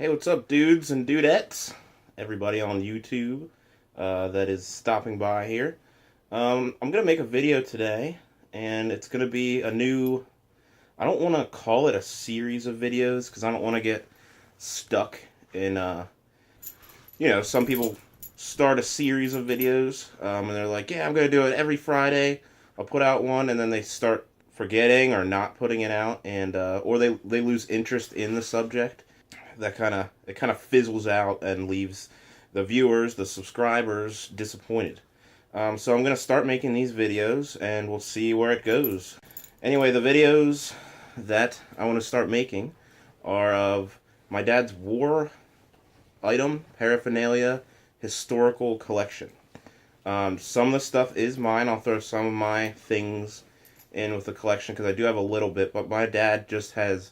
Hey, what's up, dudes and dudettes? Everybody on YouTube that is stopping by here. I'm going to make a video today, and it's going to be a new... I don't want to call it a series of videos, because I don't want to get stuck in... some people start a series of videos, and they're like, yeah, I'm going to do it every Friday. I'll put out one, and then they start forgetting or not putting it out, and or they lose interest in the subject. It kind of fizzles out and leaves the viewers, the subscribers, disappointed. So I'm going to start making these videos, and we'll see where it goes. Anyway, the videos that I want to start making are of my dad's war item, paraphernalia, historical collection. Some of the stuff is mine. I'll throw some of my things in with the collection, because I do have a little bit, but my dad just has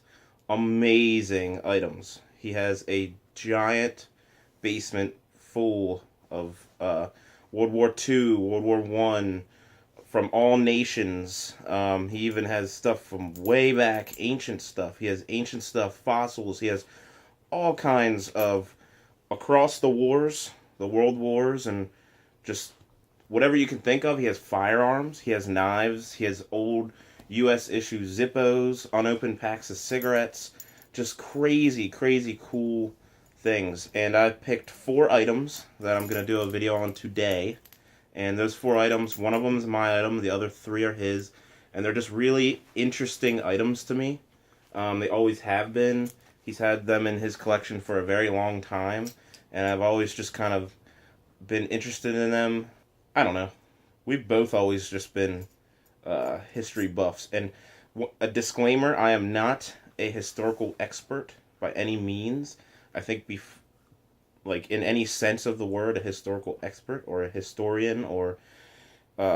amazing items. He has a giant basement full of World War II, World War I, from all nations. He even has stuff from way back, ancient stuff. He has ancient stuff, fossils. He has all kinds of, across the wars, the world wars, and just whatever you can think of. He has firearms, he has knives, he has old U.S. issue Zippos, unopened packs of cigarettes. Just crazy, crazy cool things. And I picked 4 items that I'm going to do a video on today. And those 4 items, one of them is my item, the other 3 are his. And they're just really interesting items to me. They always have been. He's had them in his collection for a very long time. And I've always just kind of been interested in them. I don't know. We've both always just been history buffs. And a disclaimer, I am not a historical expert by any means. I think like in any sense of the word, a historical expert or a historian, or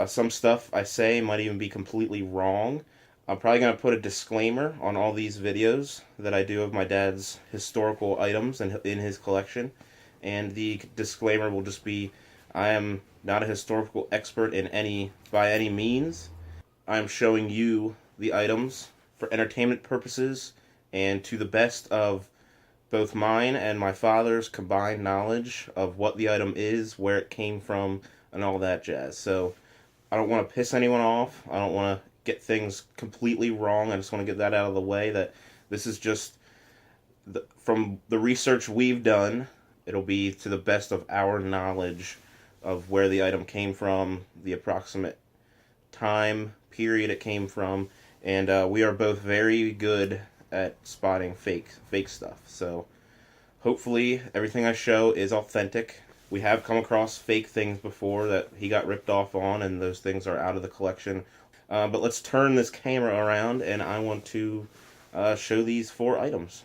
some stuff I say might even be completely wrong. I'm probably going to put a disclaimer on all these videos that I do of my dad's historical items in his collection, and the disclaimer will just be, I am not a historical expert by any means. I am showing you the items for entertainment purposes, and to the best of both mine and my father's combined knowledge of what the item is, where it came from, and all that jazz. So I don't want to piss anyone off. I don't want to get things completely wrong. I just want to get that out of the way, that this is just from the research we've done. It'll be to the best of our knowledge of where the item came from, the approximate time period it came from, and we are both very good at spotting fake stuff. So hopefully everything I show is authentic. We have come across fake things before that he got ripped off on, and those things are out of the collection. But let's turn this camera around, and I want to show these 4 items.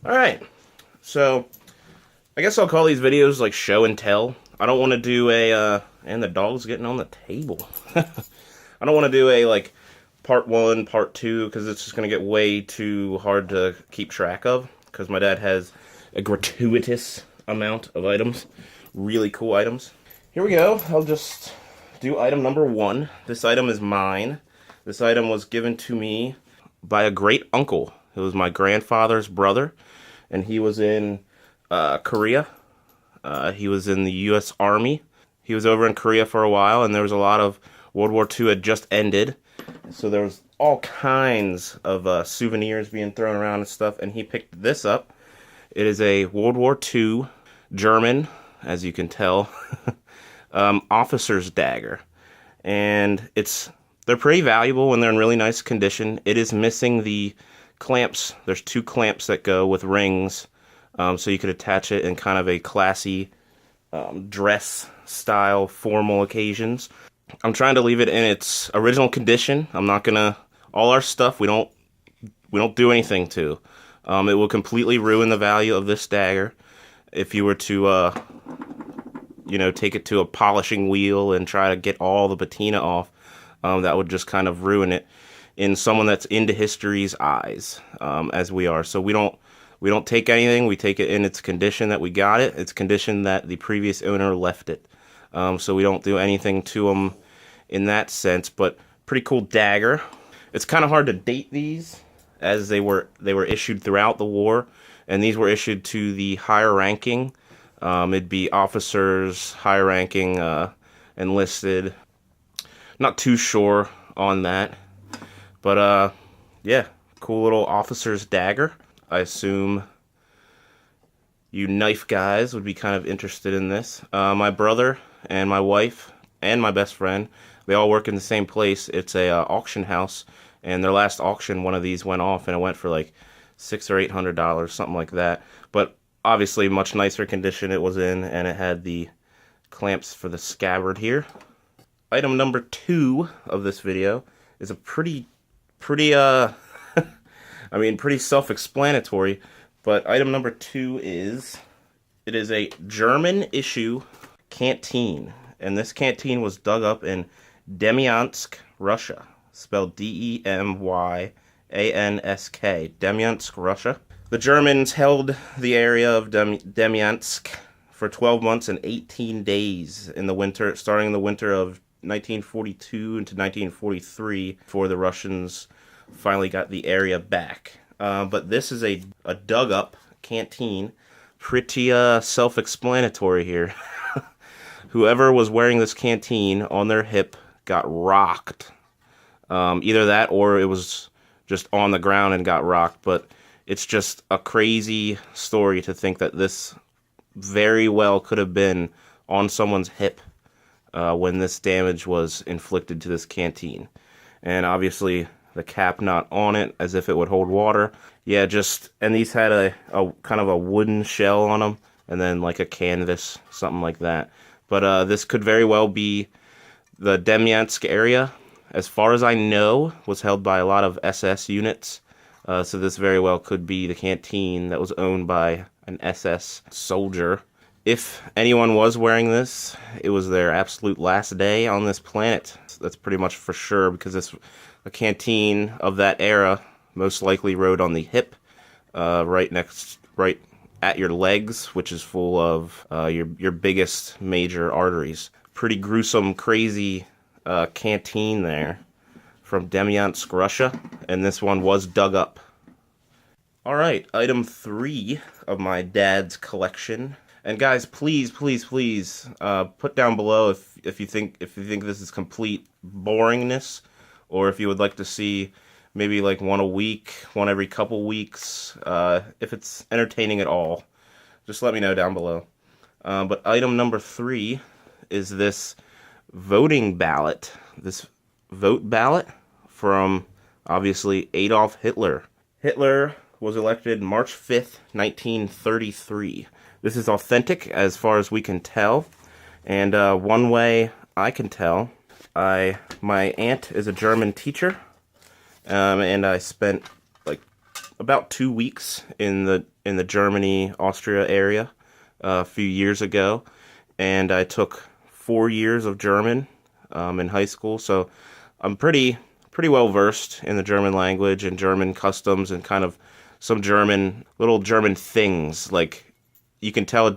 Alright, so I guess I'll call these videos like show and tell. I don't want to do a, and the dog's getting on the table. I don't want to do a, like, part 1, part 2, because it's just going to get way too hard to keep track of, because my dad has a gratuitous amount of items. Really cool items. Here we go. I'll just do item number 1. This item is mine. This item was given to me by a great uncle. It was my grandfather's brother, and he was in Korea. He was in the U.S. Army. He was over in Korea for a while, and there was a lot of World War II had just ended. So there was all kinds of souvenirs being thrown around and stuff, and he picked this up. It is a World War II German, as you can tell, officer's dagger. And they're pretty valuable when they're in really nice condition. It is missing the clamps. There's 2 clamps that go with rings, so you could attach it in kind of a classy dress-style formal occasions. I'm trying to leave it in its original condition. I'm not gonna... All our stuff, we don't do anything to. It will completely ruin the value of this dagger if you were to, take it to a polishing wheel and try to get all the patina off. That would just kind of ruin it in someone that's into history's eyes, as we are. So we don't take anything. We take it in its condition that we got it. It's condition that the previous owner left it. So we don't do anything to them in that sense, but pretty cool dagger. It's kind of hard to date these, as they were issued throughout the war, and these were issued to the higher ranking. It'd be officers, higher ranking, enlisted. Not too sure on that, but yeah, cool little officer's dagger. I assume you knife guys would be kind of interested in this. My brother and my wife and my best friend, they all work in the same place. It's a auction house, and their last auction, one of these went off, and it went for like $600 or $800, something like that. But obviously, much nicer condition it was in, and it had the clamps for the scabbard here. Item number 2 of this video is a pretty I mean, pretty self-explanatory. But item number 2 is, it is a German issue canteen. And this canteen was dug up in Demyansk, Russia. Spelled Demyansk, Demyansk, Russia. The Germans held the area of Demyansk for 12 months and 18 days in the winter, starting in the winter of 1942 into 1943, before the Russians finally got the area back. But this is a dug-up canteen. Pretty self-explanatory here. Whoever was wearing this canteen on their hip got rocked. Either that or it was just on the ground and got rocked. But it's just a crazy story to think that this very well could have been on someone's hip when this damage was inflicted to this canteen. And obviously the cap not on it, as if it would hold water. Yeah, and these had a kind of a wooden shell on them, and then like a canvas, something like that. But this could very well be the Demyansk area, as far as I know, was held by a lot of SS units. So this very well could be the canteen that was owned by an SS soldier. If anyone was wearing this, it was their absolute last day on this planet. That's pretty much for sure, because a canteen of that era most likely rode on the hip, right at your legs, which is full of your biggest major arteries. Pretty gruesome, crazy canteen there from Demyansk, Russia, and this one was dug up. Alright, item 3 of my dad's collection. And guys, please put down below if you think this is complete boringness, or if you would like to see maybe like one a week, one every couple weeks. If it's entertaining at all, just let me know down below. But item number 3 is this voting ballot. This vote ballot from, obviously, Adolf Hitler. Hitler was elected March 5th, 1933. This is authentic as far as we can tell. And one way I can tell, my aunt is a German teacher. And I spent like about 2 weeks in the Germany, Austria area a few years ago, and I took 4 years of German in high school, so I'm pretty well versed in the German language and German customs and kind of some little German things. Like, you can tell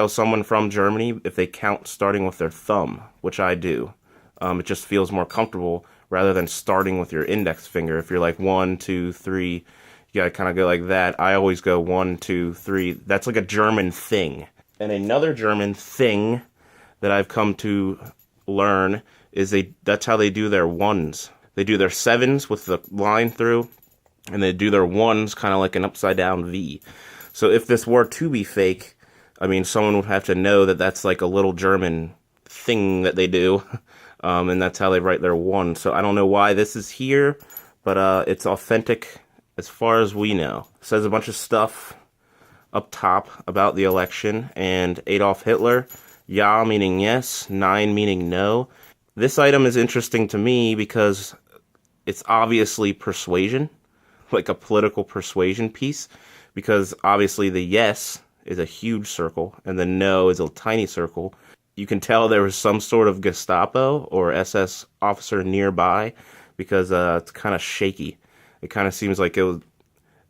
someone from Germany if they count starting with their thumb, which I do. It just feels more comfortable rather than starting with your index finger. If you're like 1, 2, 3, you gotta kind of go like that. I always go 1, 2, 3. That's like a German thing. And another German thing that I've come to learn is that's how they do their ones. They do their 7s with the line through, and they do their 1s kind of like an upside down V. So if this were to be fake, I mean, someone would have to know that that's like a little German thing that they do. And that's how they write their 1. So I don't know why this is here, but it's authentic as far as we know. It says a bunch of stuff up top about the election, and Adolf Hitler, Ja meaning yes, Nein meaning no. This item is interesting to me because it's obviously persuasion, like a political persuasion piece, because obviously the yes is a huge circle, and the no is a tiny circle. You can tell there was some sort of Gestapo or SS officer nearby, because it's kind of shaky. It kind of seems like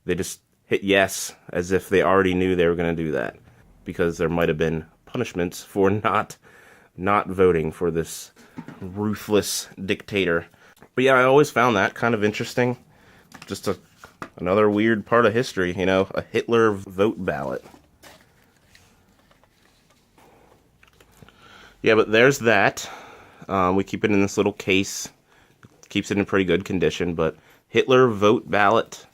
they just hit yes as if they already knew they were going to do that, because there might have been punishments for not voting for this ruthless dictator. But yeah, I always found that kind of interesting. just another weird part of history, you know, a Hitler vote ballot. Yeah, but there's that. We keep it in this little case. Keeps it in pretty good condition, but Hitler vote ballot.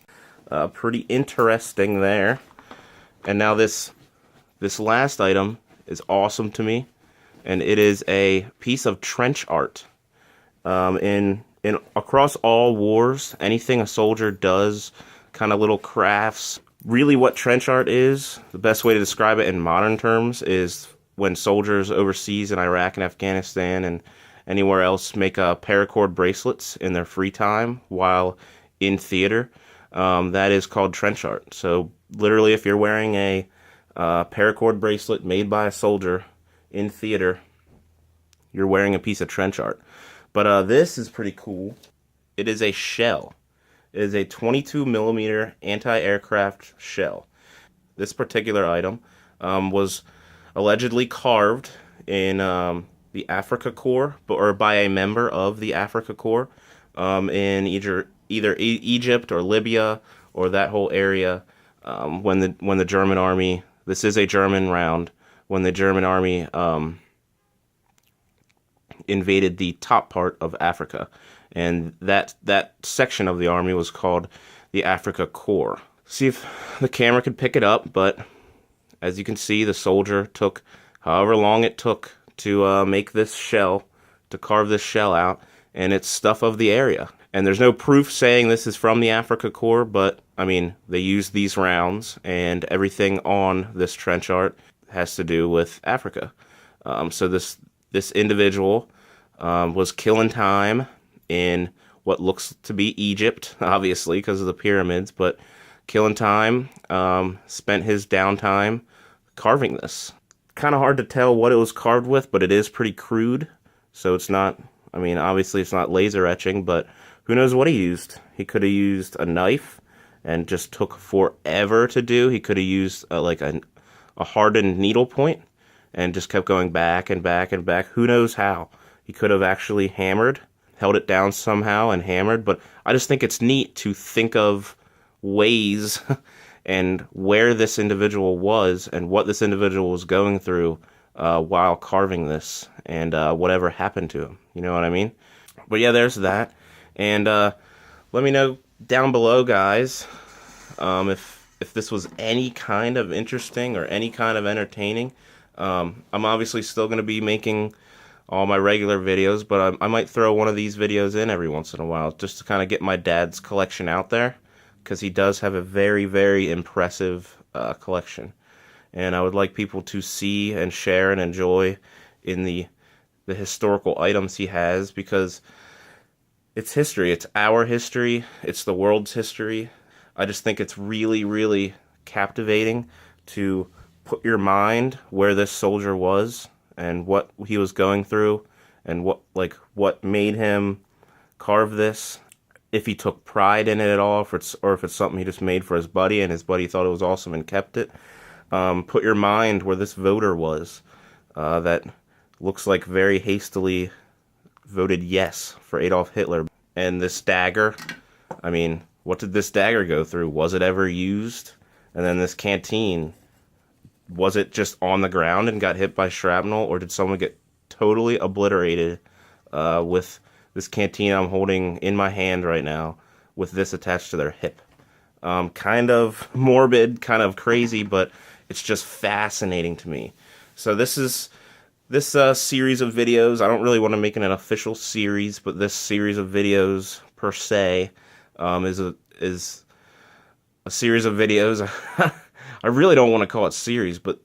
Pretty interesting there. And now this last item is awesome to me, and it is a piece of trench art. In across all wars, anything a soldier does, kind of little crafts. Really what trench art is, the best way to describe it in modern terms is when soldiers overseas in Iraq and Afghanistan and anywhere else make paracord bracelets in their free time while in theater. That is called trench art. So literally if you're wearing a paracord bracelet made by a soldier in theater, you're wearing a piece of trench art. But this is pretty cool. It is a shell. It is a 22 millimeter anti-aircraft shell. This particular item was allegedly carved in the Africa Corps, or by a member of the Africa Corps in either Egypt or Libya or that whole area when the German army. This is a German round. When the German army invaded the top part of Africa, and that section of the army was called the Africa Corps. See if the camera could pick it up, but as you can see, the soldier took however long it took to make this shell, to carve this shell out, and it's stuff of the area. And there's no proof saying this is from the Africa Corps, but I mean, they used these rounds, and everything on this trench art has to do with Africa. So this individual was killing time in what looks to be Egypt, obviously, because of the pyramids, but killing time, spent his downtime carving this. Kind of hard to tell what it was carved with, but it is pretty crude, so it's not, I mean, obviously it's not laser etching, but who knows what he used. He could have used a knife and just took forever to do. He could have used like a hardened needle point and just kept going back and back and back. Who knows how? He could have actually hammered, held it down somehow and hammered, but I just think it's neat to think of ways and where this individual was and what this individual was going through while carving this, and whatever happened to him. You know what I mean? But yeah, there's that. And let me know down below, guys, if this was any kind of interesting or any kind of entertaining. I'm obviously still going to be making all my regular videos, but I might throw one of these videos in every once in a while just to kind of get my dad's collection out there, because he does have a very, very impressive collection. And I would like people to see and share and enjoy in the historical items he has, because it's history. It's our history. It's the world's history. I just think it's really, really captivating to put your mind where this soldier was and what he was going through and what made him carve this. If he took pride in it at all, or if it's something he just made for his buddy and his buddy thought it was awesome and kept it. Put your mind where this voter was that looks like very hastily voted yes for Adolf Hitler. And this dagger, I mean, what did this dagger go through? Was it ever used? And then this canteen, was it just on the ground and got hit by shrapnel, or did someone get totally obliterated with this canteen I'm holding in my hand right now with this attached to their hip? Kind of morbid, kind of crazy, but it's just fascinating to me. So this series of videos, I don't really want to make it an official series, but this series of videos per se is a series of videos. I really don't want to call it series, but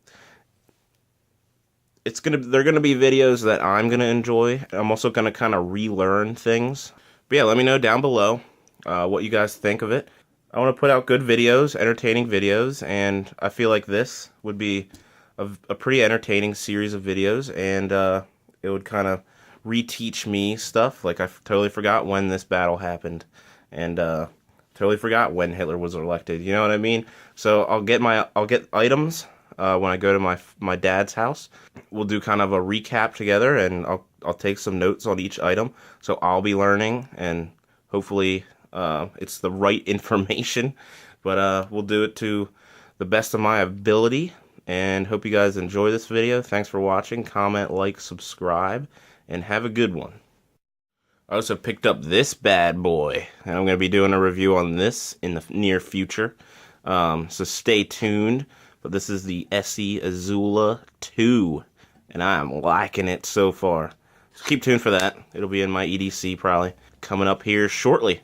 they're gonna be videos that I'm gonna enjoy. I'm also gonna kind of relearn things. But yeah, let me know down below what you guys think of it. I want to put out good videos, entertaining videos, and I feel like this would be a pretty entertaining series of videos, and it would kind of reteach me stuff. Like, I totally forgot when this battle happened, and totally forgot when Hitler was elected. You know what I mean? So I'll get items when I go to my dad's house. We'll do kind of a recap together, and I'll take some notes on each item. So I'll be learning, and hopefully it's the right information, but we'll do it to the best of my ability, and hope you guys enjoy this video. Thanks for watching. Comment, like, subscribe, and have a good one. I also picked up this bad boy, and I'm going to be doing a review on this in the near future, so stay tuned. But this is the SE Azula 2, and I'm liking it so far. So keep tuned for that. It'll be in my EDC probably coming up here shortly.